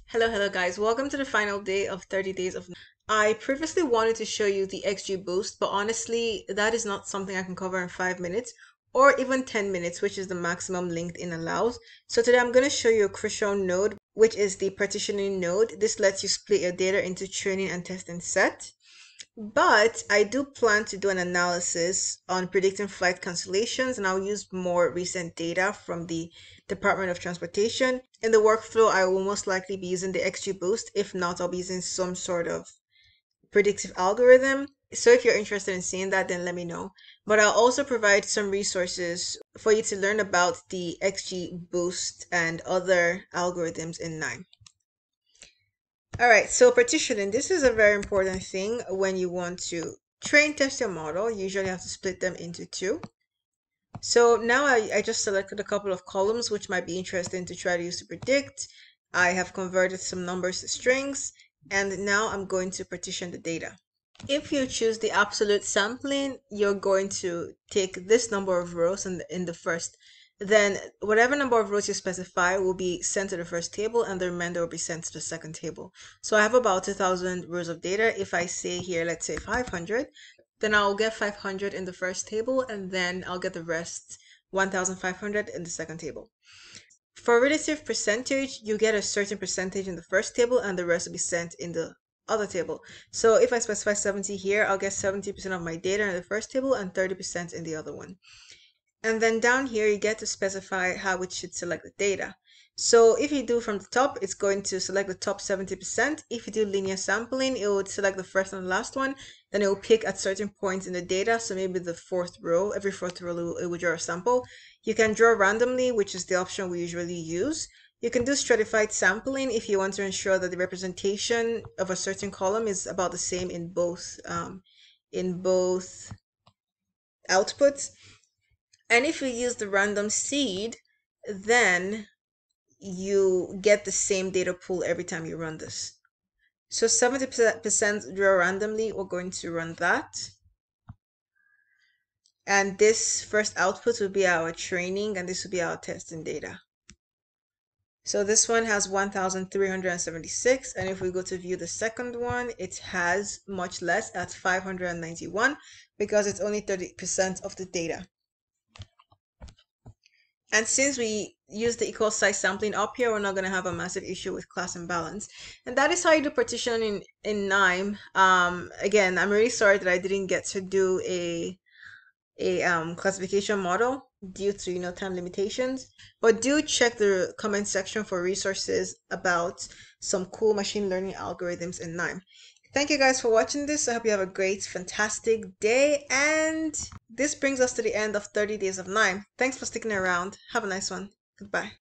Hello guys, welcome to the final day of 30 days of. I previously wanted to show you the XGboost, but honestly, that is not something I can cover in 5 minutes or even 10 minutes, which is the maximum LinkedIn allows. So today I'm going to show you a crucial node, which is the partitioning node. This lets you split your data into training and testing set. But I do plan to do an analysis on predicting flight cancellations, and I'll use more recent data from the Department of Transportation. In the workflow, I will most likely be using the XGboost. If not, I'll be using some sort of predictive algorithm. So if you're interested in seeing that, then let me know. But I'll also provide some resources for you to learn about the XGboost and other algorithms in KNIME. All right, so partitioning, this is a very important thing when you want to train test your model. You usually have to split them into two. So now I just selected a couple of columns which might be interesting to try to use to predict. I have converted some numbers to strings, and now I'm going to partition the data. If you choose the absolute sampling, you're going to take this number of rows in the first. Then whatever number of rows you specify will be sent to the first table, and the remainder will be sent to the second table. So I have about 2,000 rows of data. If I say here, let's say 500, then I'll get 500 in the first table, and then I'll get the rest 1,500 in the second table. For relative percentage, you get a certain percentage in the first table, and the rest will be sent in the other table. So if I specify 70 here, I'll get 70% of my data in the first table and 30% in the other one. And then down here, you get to specify how it should select the data. So if you do from the top, it's going to select the top 70%. If you do linear sampling, it would select the first and the last one. Then it will pick at certain points in the data. So maybe the fourth row, every fourth row, it will draw a sample. You can draw randomly, which is the option we usually use. You can do stratified sampling if you want to ensure that the representation of a certain column is about the same in both outputs. And if you use the random seed, then you get the same data pool every time you run this. So 70% draw randomly, we're going to run that. And this first output will be our training, and this will be our testing data. So this one has 1,376, and if we go to view the second one, it has much less at 591 because it's only 30% of the data. And since we use the equal size sampling up here, we're not going to have a massive issue with class imbalance. And that is how you do partitioning in KNIME. Again, I'm really sorry that I didn't get to do a classification model due to time limitations, but do check the comment section for resources about some cool machine learning algorithms in KNIME. Thank you guys for watching this. I hope you have a great, fantastic day, and this brings us to the end of 30 days of KNIME. Thanks for sticking around. Have a nice one. Goodbye.